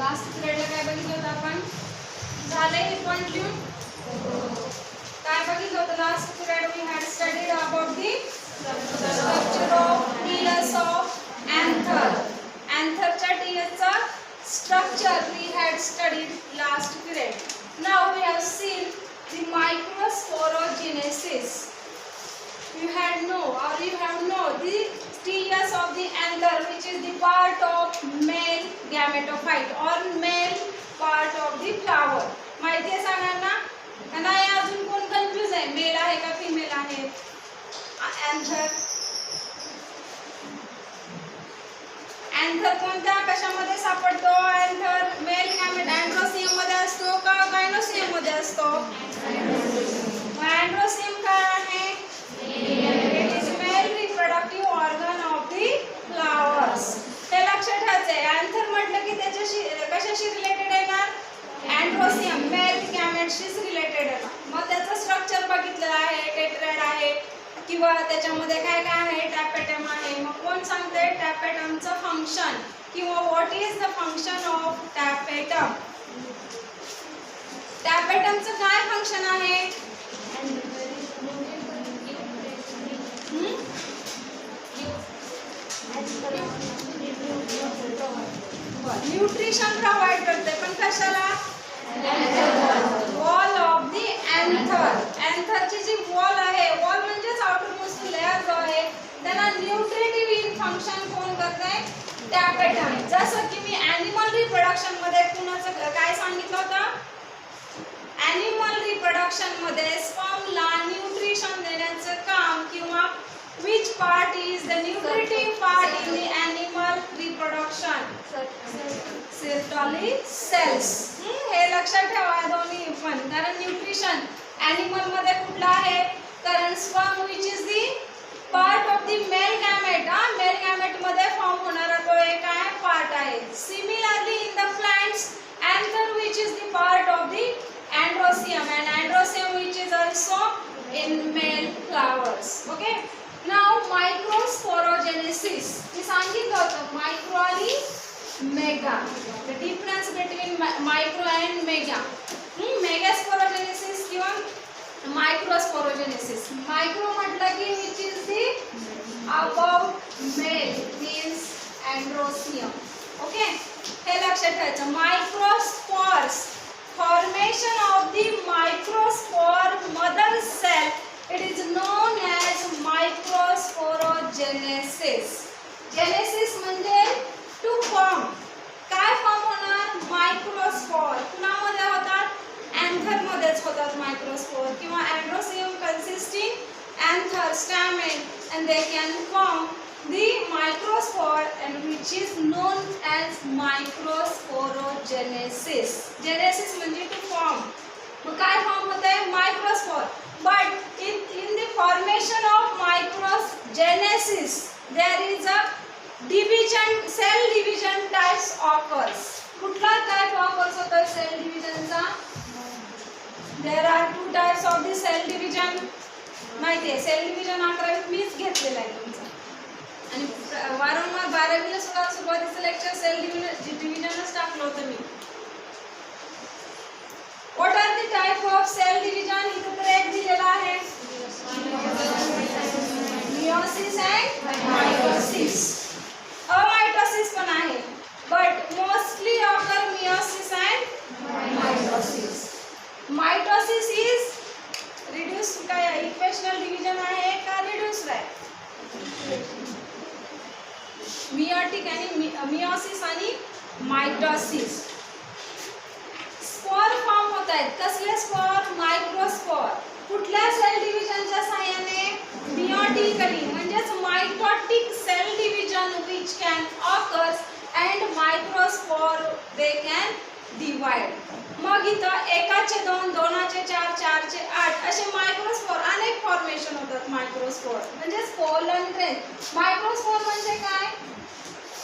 Last पिरियडला काय बघितलं होतं आपण? झालंय हे पॉइंट लिहून? काय बघितलं होतं last period? We had studied about the structure of TS of anther. एंथरच्या टीएसचा structure we had studied last period. Now we have seen the microsporogenesis. You have know the TS of the anther, which is the part of male gametophyte or male part of the flower. माहिती आहे सगळ्यांना? नाही अजून कोण confuse आहे? Mail आहे का female आहे? एंथर कोणत्या कशामध्ये सापडतो? एंथर मेल गॅमेट अँड्रोसियम मध्ये असतो का गायनोसियम मध्ये असतो? अँड्रोसियम काय आहे? It is male reproductive organ of the flowers. हे लक्षात ठेवायचं आहे. एंथर म्हटलं की त्याच्याशी कशाशी रिलेटेड येणार? अँड्रोसियम मेल गॅमेटशी रिलेटेड येणार. मग त्याचं स्ट्रक्चर बघितलेलं आहे. टेट्राड आहे किंवा त्याच्यामध्ये काय काय आहे? टॅपेटम आहे. मग कोण सांगते टॅपेटमचं फंक्शन किंवा what is the function of tapetum? टॅपेटमचं काय फंक्शन आहे? न्यूट्रिशन प्रोव्हाइड करते, पण कशाला? Wall of the anther. एंथरची जी वॉल आहे, वॉल म्हणजेच आउटर मोस्ट लेयर जो आहे, त्याला न्यूट्रिटिव्ह फंक्शन कोण करते? टॅपेटम. जसं की मी ॲनिमल रिप्रोडक्शन मध्ये कुणाचं काय सांगितलं होतं? ॲनिमल रिप्रोडक्शन मध्ये स्पर्मला न्यूट्रिशन देण्याचं काम किंवा which part is the nutritive part in the animal reproduction? Certainly cells. हे लक्षात ठेवा दोन्ही पण, कारण न्यूट्रिशन ॲनिमल मध्ये कुठलं आहे? कारण sperm which is the part of the male gamete. Mail gamete मध्ये फॉर्म होणारा तो एक काय पार्ट आहे. Similarly in the plants, anther which is the part of the androsium and androsium which is also in male flowers. Okay. Now microsporogenesis. मी सांगितलं होतं micro आणि mega. The difference between micro and mega. Megasporogenesis किंवा microsporogenesis. Micro म्हटलं की which is the above male means androsium. Okay. हे लक्षात ठेवायचं. Microspores. Formation of the microspore mother cell. It is known as microsporogenesis. Genesis म्हणजे to form. काय form होणार? Microspore. कुणामध्ये होतात? एंथर मध्येच होतात मायक्रोस्पोर किंवा androecium consisting anther, stamen, and they can form the microspore and which is known as microsporogenesis. Genesis म्हणजे to form. मग काय फॉर्म होते? Microspore. But in the formation of microgenesis, there is a division, cell division types occurs. कुठला type occurs होता cell division चा? There are two types of the cell division. माहिती आहे cell division 11वीत मीच घेतलेला आहे तुमचा, आणि वारंवार 12वीला सुद्धा सुरुवातीचं लेक्चर सेल डिव्हिजनच टाकलं होतं मी. What are the type of cell division? इथं तर एक दिलेला आहे meiosis and mitosis. Amitosis पण आहे, but mostly occur meiosis and mitosis. Mitosis is reduced काय इक्वेशनल डिव्हिजन आहे का रिड्यूस्ड आहे? मियोटिक आणि meiosis आणि mitosis. स्पोर फॉर्म होत आहेत. कसले स्पोर? मायक्रोस्पोर. कुठल्या सेल डिव्हिजनच्या सहाय्याने? मियोटिकली म्हणजेच mitotic cell division which can occur and microspore they can divide. मग इथं एकाचे 2, 2चे 4, 4चे 8 असे मायक्रोस्पोर अनेक फॉर्मेशन होतात. मायक्रोस्पोर म्हणजे पोलन ग्रेन. मायक्रोस्पोर म्हणजे काय?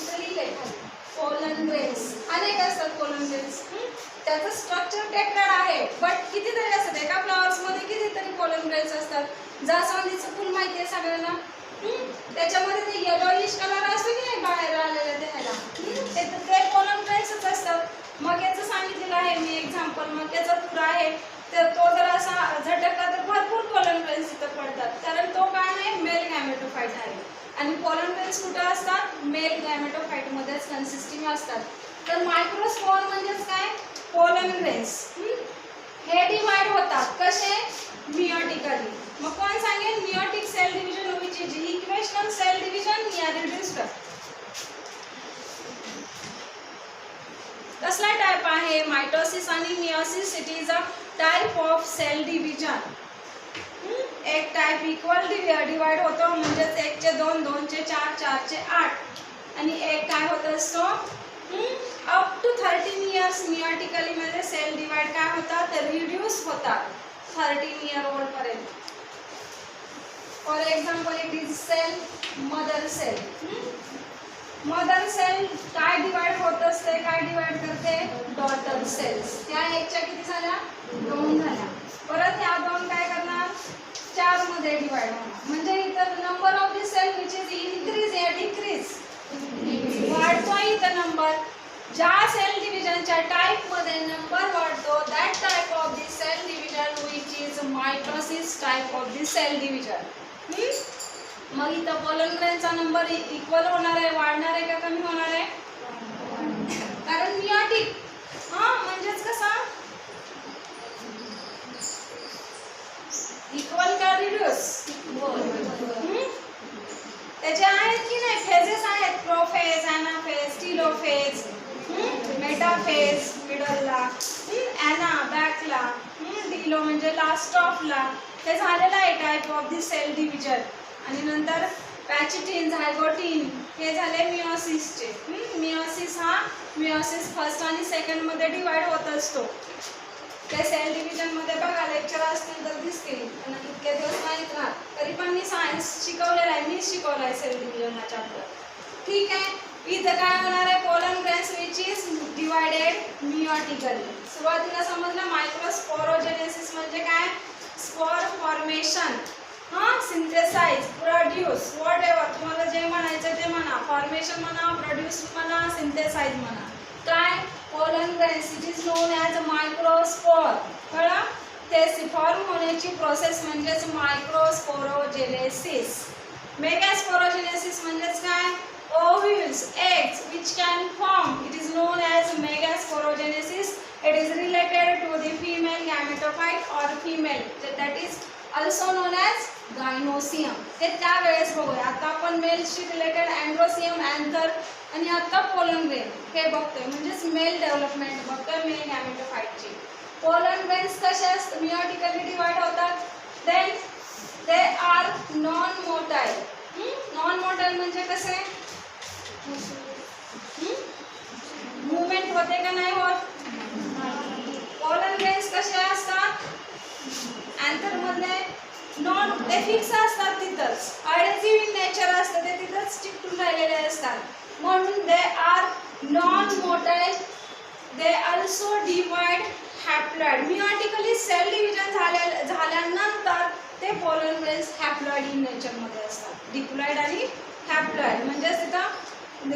इथं लिहिलंय खाली पोलन ग्रेन्स. अनेक असतात पोलन ग्रेन्स. त्याचं स्ट्रक्चर टेट्राड आहे, बट कितीतरी असतात. एका फ्लॉवर्स मध्ये कितीतरी पोलन ग्रेन्स असतात. जास्वंदीचं फुल माहिती आहे सगळ्यांना. त्याच्यामध्ये ते येलोइश कलर असतो की नाही बाहेर आलेला त्याला, ते पोलन ग्रेन्सच असतात. मक्याचं सांगितलेलं आहे मी एक्झाम्पल, मक्याचा तुरा आहे तर तो जर असा झटकला तर भरपूर पोलन ग्रेन्स तिथं पडतात, कारण तो काय नाही मेल गॅमेटोफाइट आहे. आणि पोलन ग्रेन्स कुठं असतात? मेल गॅमेटोफाइट मध्येच कन्सिस्टिंग असतात. तर मायक्रोस्पोर म्हणजेच काय? Pollen grains. हे डिवाइड होतात कसे? मियोटिकली. मग कोण सांगेल? Meiotic cell division which is equational cell division या रिड्यूस्ड. कसला टाइप आहे? मायटोसिस आणि meiosis. It is a type of cell division. एक टाइप इक्वल डिवाइड होतो म्हणजेच 1 चे 2, 2 चे 4, 4 चे 8 आणि एक काय होत असतो अप टू 13 इयर्स मियोटिकली मध्ये सेल डिवाइड काय होतात? रिड्यूस होतात 13 इयर ओल्ड पर्यंत. For example it is cell mother cell. Mother cell काय डिवाइड होत असते? काय डिवाइड करते? Daughter cells. त्या एकच्या किती झाल्या? 2 झाल्या. परत ह्या 2 काय करणार? 4 मध्ये डिवाइड होणार. म्हणजे इथं number of the sale which is increase या डिक्रीज? वाढतोय इथं नंबर. ज्या सेल डिव्हिजनच्या टाइप मध्ये नंबर वाढतो that type of the cell division which is mitosis type of the cell division. मग इथं पोलन ग्रेनचा नंबर इक्वल होणार आहे, वाढणार आहे का कमी होणार आहे? कारण मियोटिक म्हणजेच कसा? इक्वल का रिड्यूस? त्याचे आहेत की नाही फेजेस आहेत? प्रोफेज, एनाफेज, टीलोफेज, मेटाफेज मिडलला, एना बॅकला, डीलो म्हणजे लास्ट ऑफला. हे झालेलं आहे type of the cell division. आणि नंतर पॅचिटिन, झायगोटिन हे झाले मियोसिसचे. मियोसिस फर्स्ट आणि सेकंड मध्ये डिवाइड होत असतो. ते सेल डिव्हिजन मध्ये बघा लेक्चर असतील तर दिसतील, इतके दिवस माहीत राहत. तरी पण मी सायन्स शिकवलेला आहे, मी शिकवलं आहे सेल डिव्हिजन हा चॅप्टर. ठीक आहे. इथं काय होणार आहे? Pollen grains which is divided meiotically. सुरुवातीला समजलं मायक्रोस्पोरोजेनेसिस म्हणजे काय? Spore formation, synthesize, produce, whatever तुम्हाला जे म्हणायचं ते म्हणा. फॉर्मेशन म्हणा, प्रोड्यूस म्हणा, सिंथेसाइज म्हणा. काय? Pollen grains it is known as microspore. कळलं? ते फॉर्म होण्याची प्रोसेस म्हणजेच मायक्रोस्पोरोजेनेसिस. मेगास्पोरोजेनेसिस म्हणजेच काय? ovules, eggs which can form. It is known as megasporogenesis. It is related to the female gametophyte or female that is also known as gynosium. हे त्यावेळेस बघूया. आता आपण मेलशी रिलेटेड अँड्रोसियम, अँथर आणि आता पोलन ग्रेन हे बघतोय म्हणजेच मेल डेव्हलपमेंट बघतोय मेल गॅमेटोफाइटची. पोलन ग्रेन्स कसे असतात? मियोटिकली डिवाइड होतात. Then they are non motile. Non motile म्हणजे कसे? मूवमेंट होते का नाही होत? पोलन ग्रेन्स कसे असतात? अँथर मधले नॉन, ते फिक्स असतात तिथंच. अडेसिव्ह इन नेचर असतं, ते तिथंच चिकटून राहिलेले असतात. म्हणून they are non motile. They also divide haploid. Meiotically cell division झाल्यानंतर ते pollen grains haploid in nature मध्ये असतात. डिप्लॉइड आणि हॅप्लॉइड म्हणजे तिथं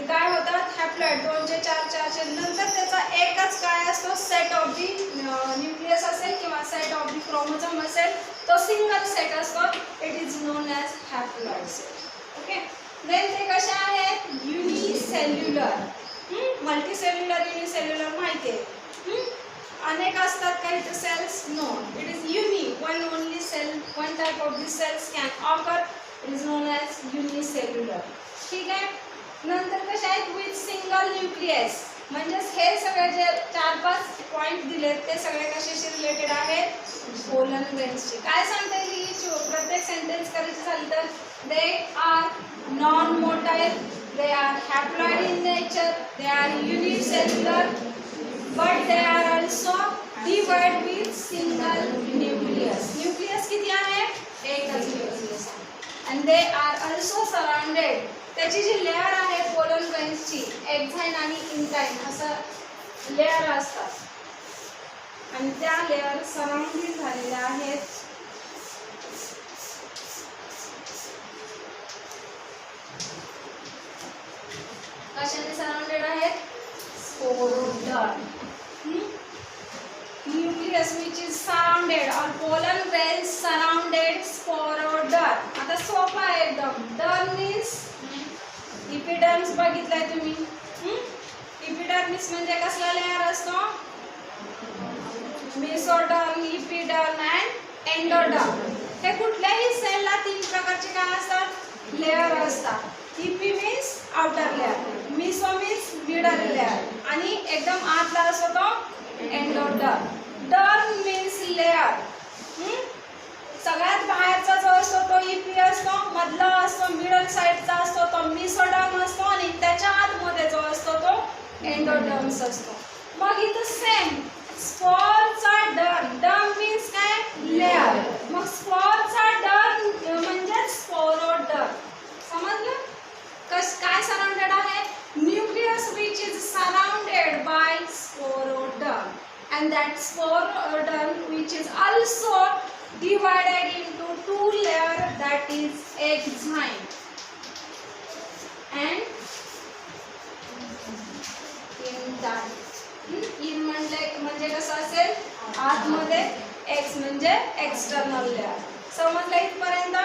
काय होतात? हॅप्लॉइड 2 चे 4, 4 चे नंतर त्याचा एकच काय असतो? सेट ऑफ दी न्यूक्लियस असेल किंवा सेट ऑफ दी क्रोमोझोम असेल, तो सिंगल सेट असतो. It is known as haploid cell. Okay. Then ते कसे आहेत? युनिसेल्युलर. मल्टीसेल्युलर, युनिसेल्युलर माहिती आहे. अनेक असतात काही तर cells? No. It is uni, one only cell, one type of the cells can occur. It is known as unicellular. ठीक आहे. नंतर कसे आहेत? With single nucleus. म्हणजेच हे सगळे जे 4-5 पॉईंट दिलेत ते सगळे कशाशी रिलेटेड आहेत? पोलन ग्रेन्सची. काय सांगता येईल? प्रत्येक सेंटेन्स करायची झाली तर दे are non motile, they are haploid in nature, they are unicellular, but they are also divide with single nucleus. Nucleus किती आहे? एकच nucleus. And they are also surrounded. त्याची जी लेअर आहे पोलन ग्रेन्सची, एक्झाईन आणि इंटाईन असं लेअर असतात आणि त्या लेअर सराउंडिंग झालेल्या आहेत कशाने सराउंडेड आहेत? sporoderm. Nucleus which is surrounded or pollen grains surrounded sporoderm. आता सोपा आहे एकदम. Derm means epidermis बघितलाय तुम्ही. epidermis म्हणजे कसला लेयर असतो? Mesoderm, epiderm and endoderm. हे कुठल्याही सेलला तीन प्रकारचे काय असतात? लेयर असतात. epi means outer layer, meso means middle layer आणि एकदम आतला असतो तो endoderm. derm means layer. सगळ्यात बाहेरचा जो असतो तो epi असतो, मधला असतो मिडल साइडचा असतो तो मेसोडर्म असतो आणि त्याच्या आतमध्ये जो असतो तो एंडोडर्म्स असतो. मग इथं सेम स्पोरचा डर्म मीन्स काय? लेयर. मग स्पोरचा डर्म म्हणजे स्पोरोडर्म. समजलं? काय सराउंडेड आहे? Nucleus which is surrounded by sporoderm and that sporoderm which is also divided into two layer, that is exine and intine. In म्हणजे कसं असेल? आतमध्ये एक्स म्हणजे एक्सटर्नल लेअर. समजलं इथपर्यंत?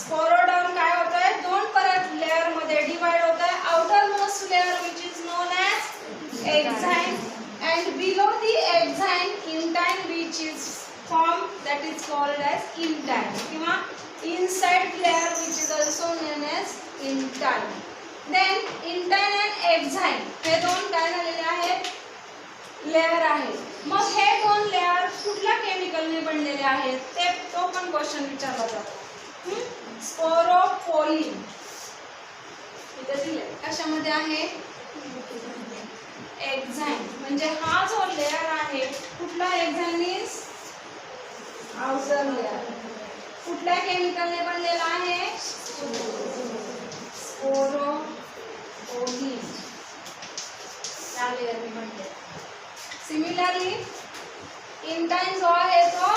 स्पोरोडर्म काय होतंय? दोन परत लेअर मध्ये डिवाइड होतंय. Outermost layer which is known as exine and below the exine intine which is formed, that is called as intine किंवा inside layer which is also known as intine. Then intine and exine हे दोन काय झालेले आहेत? Layer आहेत. मग हे दोन लेयर कुठल्या केमिकलने बनलेले आहेत? ते तो पण क्वेश्चन विचारला जातो. स्पोरोपोलिन इथे दिले. कशामध्ये आहे? एक्झाइन. म्हणजे हा जो लेयर आहे कुठला? एक्झाइन इज आउटर लेयर. कुठल्या केमिकलने बनलेला आहे? स्पोरोपोलिन या लेयरने बनले. सिमिलरली इंटाइन जो आहे तो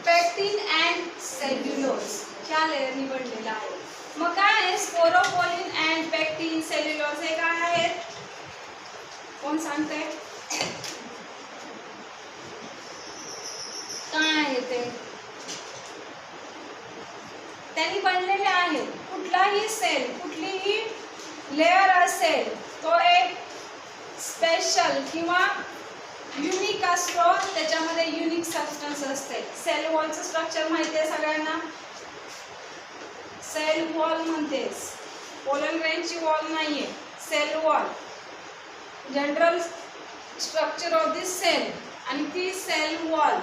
पेक्टिन अँड सेल्युलोज या लेयरने बनलेला आहे. मग काय आहे? स्पोरोपोलिन अँड पेक्टिन सेल्युलोज हे काय आहेत? कोण सांगते? काय आहे ते? त्यांनी बनलेले आहेत. कुठलाही सेल, कुठलीही लेयर असेल तो एक स्पेशल किंवा युनिक असतो. त्याच्यामध्ये युनिक सबस्टन्स असते. सेल वॉलचं स्ट्रक्चर माहिती आहे सगळ्यांना? सेल वॉल म्हणतेस. पोलन ग्रेनची वॉल नाहीये, cell wall. General structure of this cell आणि ती सेल वॉल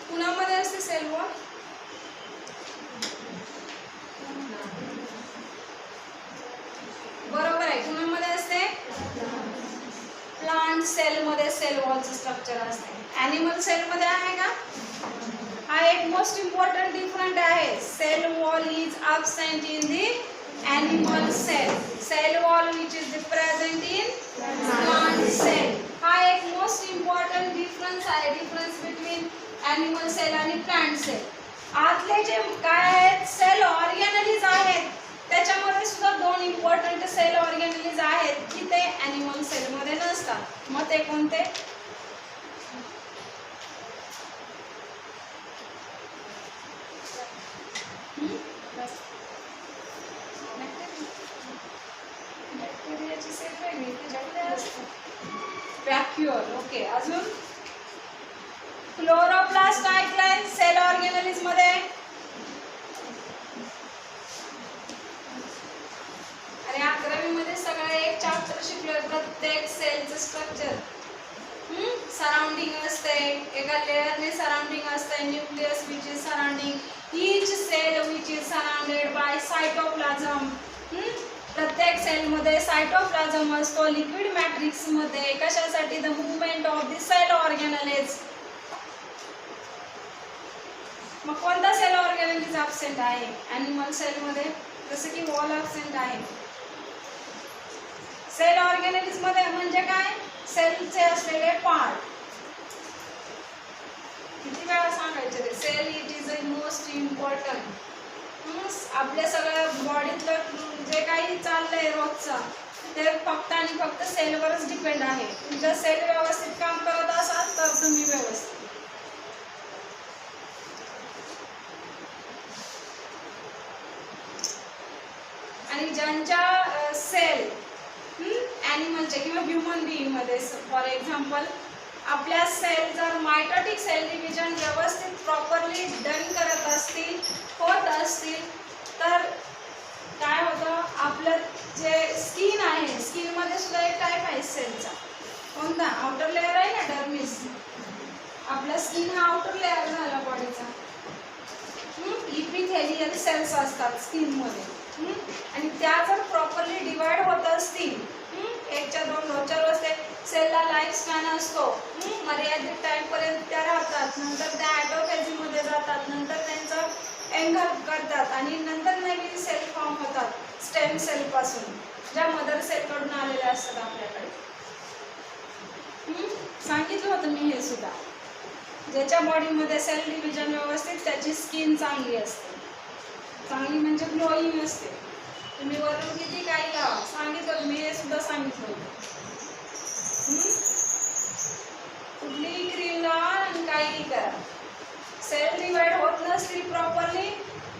कुणामध्ये असते? सेल वॉल बरोबर आहे. कुणामध्ये असते? प्लांट सेल मध्ये सेल वॉलचं स्ट्रक्चर असते. ॲनिमल सेल मध्ये आहे का? हा एक मोस्ट इम्पॉर्टंट डिफरंट आहे. Cell wall is absent in the animal cell. Cell wall which is present in plant cell. हा एक मोस्ट इम्पॉर्टंट डिफरन्स आहे. डिफरन्स बिटवीन ॲनिमल सेल आणि प्लांट सेल. आतले जे काय आहेत? सेल ऑर्गॅनलीज आहेत. त्याच्यामध्ये सुद्धा दोन इम्पॉर्टंट सेल ऑर्गॅनलीज आहेत की ते ॲनिमल सेलमध्ये नसतात. मग ते कोणते? बॅक्टेरियाची सेल वेगळी, त्याच्यामध्ये असते व्हॅक्युअल. ओके. अजून क्लोरोप्लास्ट ऐकलंय सेल ऑर्गॅनलीज मध्ये? अरे 11वी मध्ये सगळं एक चॅप्टर शिकलोय. प्रत्येक सेलचं स्ट्रक्चर सराउंडिंग असते. एका लेयरने सराउंडिंग असते. Nucleus which is surrounding each cell which is surrounded by cytoplasm. प्रत्येक सेलमध्ये सायटोप्लाझम असतो. लिक्विड मॅट्रिक्स मध्ये कशासाठी? The movement of the cell organelles. मग कोणता सेल ऑर्गॅनलीज ॲब्सेंट आहे? ॲनिमल सेलमध्ये जसं की वॉल ॲब्सेंट आहे. सेल ऑर्गॅनलीज मध्ये म्हणजे काय? सेलचे असलेले पार्ट. किती वेळा सांगायचे ते? Cell it is a most important. आपल्या सगळ्या बॉडीतलं जे काही चाललंय रोजचं ते फक्त आणि फक्त सेलवरच डिपेंड आहे. तुमचा सेल व्यवस्थित काम करत असाल तर तुम्ही व्यवस्थित. आणि ज्यांच्या सेल ॲनिमलच्या किंवा ह्युमन बिईंगमध्ये फॉर एक्झाम्पल आपल्या सेल जर मायटोटिक सेल डिव्हिजन व्यवस्थित प्रॉपरली डन करत असतील होत असतील तर काय होतं, आपलं जे स्किन आहे स्किनमध्ये सुद्धा एक टाईप आहे सेलचा. कोणता? आउटर लेअर आहे ना, डर्मिस. आपला स्किन हा आउटर लेअर झाला बॉडीचा. इपिथेलियल सेल्स असतात स्किनमध्ये आणि त्या जर प्रॉपरली डिवाइड होत असतील, एकच्या दोन रोजच्या रोज ते सेलला लाईफ स्पॅन असतो, मर्यादित टाईमपर्यंत त्या राहतात, नंतर त्या ॲटोफेजीमध्ये जातात, नंतर त्यांचं एंगअप करतात आणि नंतर नवीन सेल फॉर्म होतात स्टेम सेलपासून, ज्या मदर सेलकडून आलेल्या असतात आपल्याकडे. सांगितलं होतं मी हे सुद्धा. ज्याच्या बॉडीमध्ये सेल डिव्हिजन व्यवस्थित त्याची स्किन चांगली असते. चांगली म्हणजे ग्लोईंग असते. तुम्ही वरून किती काही लावा, सांगितलं मी हे सुद्धा सांगितलं होतं. कुठलीही क्रीम लावा आणि काहीही करा, सेल डिवाइड होत नसतील प्रॉपरली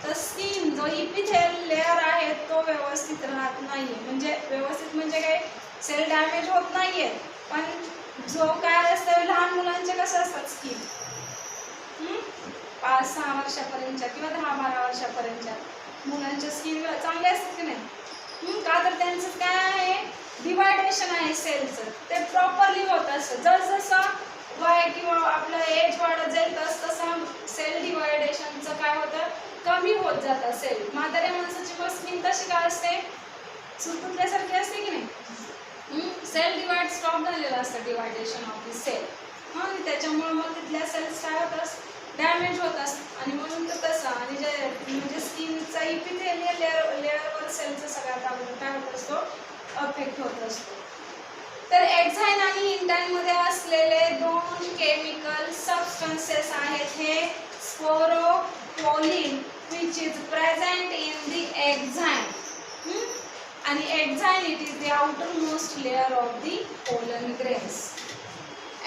तर स्किन जो इपिथेल लेअर आहे तो व्यवस्थित राहत नाही. म्हणजे व्यवस्थित म्हणजे काय, सेल डॅमेज होत नाहीये, पण जो काय असतं लहान मुलांचे कसं असतात स्किन 5-6 वर्षापर्यंतच्या किंवा 10-12 वर्षापर्यंतच्या मुलांच्या स्किन चांगले असतात की नाही, का तर त्यांचं काय आहे, डिवायडेशन आहे सेलचं, ते प्रॉपरली होत असतं. जसजसं वय किंवा आपलं एज वाढत जाईल तसं सेल डिवायडेशनचं काय होतं, कमी होत जातं सेल. म्हाताऱ्या माणसाची स्किन तशी काय असते, सुरकुतल्यासारखी असते की नाही, सेल डिवाइड स्टॉप झालेलं असतं, डिवायडेशन ऑफ दी सेल. आणि त्याच्यामुळे मग तिथल्या सेल्स काय होतात, डॅमेज होत असतात. आणि म्हणून तर तसं आणि जे म्हणजे स्किनचा इपिथेलियल लेअरवर सेलचा सगळ्यात अगोदर काय होत असतो, अफेक्ट होत असतो. तर एक्झाइन आणि इंटाइनमध्ये असलेले 2 केमिकल सबस्टन्सेस आहेत हे sporopollenin which is present in the exine आणि exine it is the outermost layer of the pollen grains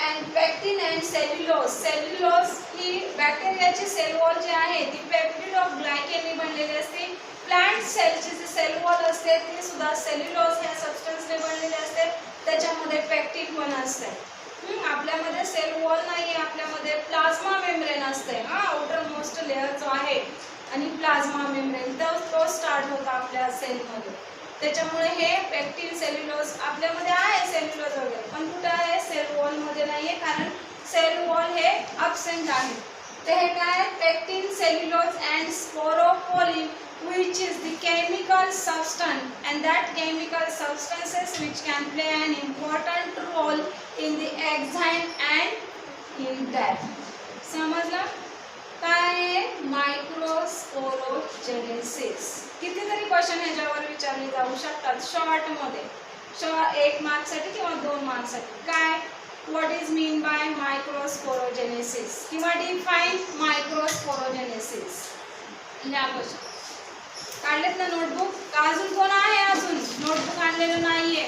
and pectin and cellulose. cellulose ही बॅक्टेरियाची सेल वॉल जी आहे ती पेप्टिड ऑफ ग्लायकेनने बनलेली असते. प्लांट सेलची जी सेल वॉल असते ती सुद्धा सेल्युलोज ह्या सबस्टन्सने बनलेली असते, त्याच्यामध्ये पेक्टिन पण असते. आपल्यामध्ये सेल वॉल नाही, आपल्यामध्ये प्लाझ्मा मेम्ब्रेन असते. आउटर मोस्ट लेअर जो आहे आणि प्लाझ्मा मेम्ब्रेन तो स्टार्ट होता आपल्या सेलमध्ये. त्याच्यामुळे हे पेक्टिन सेल्युलोज आपल्यामध्ये आहे, सेल्युलोज वगैरे, पण कुठे आहे, सेल वॉलमध्ये नाही आहे, कारण सेल वॉल हे अब्सेंट आहे. तर हे काय, pectin cellulose and sporopollenin which is the chemical substance and that chemical substances which can play an important role in the exine and intine. समजलं काय, मायक्रोस्पोरोजेनेसिस. कितीतरी क्वेश्चन ह्याच्यावर विचारले जाऊ शकतात शॉर्टमध्ये, 1 मार्कसाठी किंवा 2 मार्कसाठी. काय, व्हॉट इज मीन बाय मायक्रोस्पोरोजेनेसिस किंवा डिफाईन मायक्रोस्पोरोजेनेसिस. या क्वेश्चन काढलेत ना नोटबुक? अजून कोण आहे अजून नोटबुक आणलेलं नाहीये?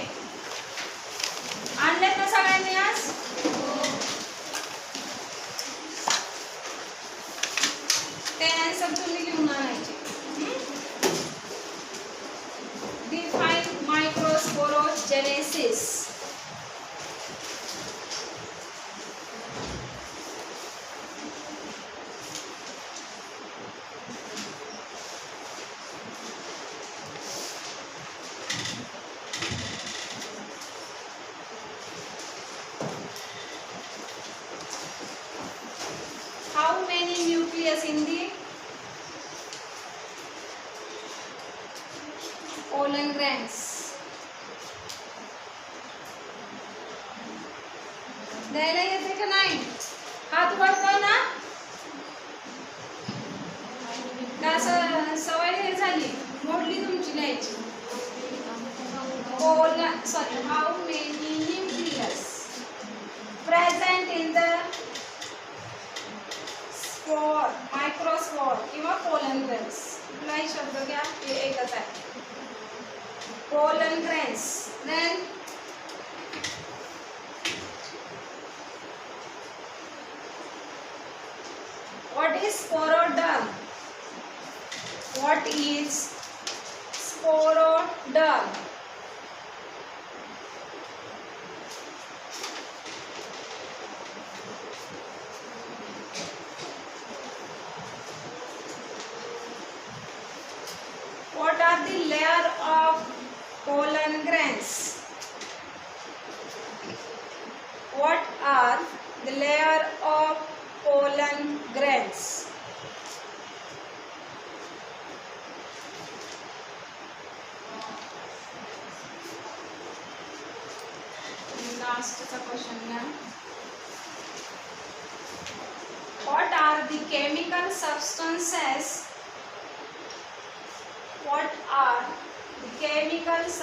आणलेत ना सगळ्यांनी आज? ते आन्सर तुम्ही लिहून आणायचे. Define मायक्रोस्पोरोजेनेसिस. How many nucleus in the pollen grains? द्यायला येते का नाही? हात वळतो ना? का सवय हे झाली, मोडली तुमची लिहायची? How many nucleus present in the spore, microspore किंवा पोलन ग्रेन्स. कुठलाही शब्द घ्या, हे एकच आहे. Pollen grains Then what is sporoderm? What is sporoderm? What are the layer of pollen grains? What are the layer of pollen grains? Last question here. What are the chemical substances? What are the chemical substances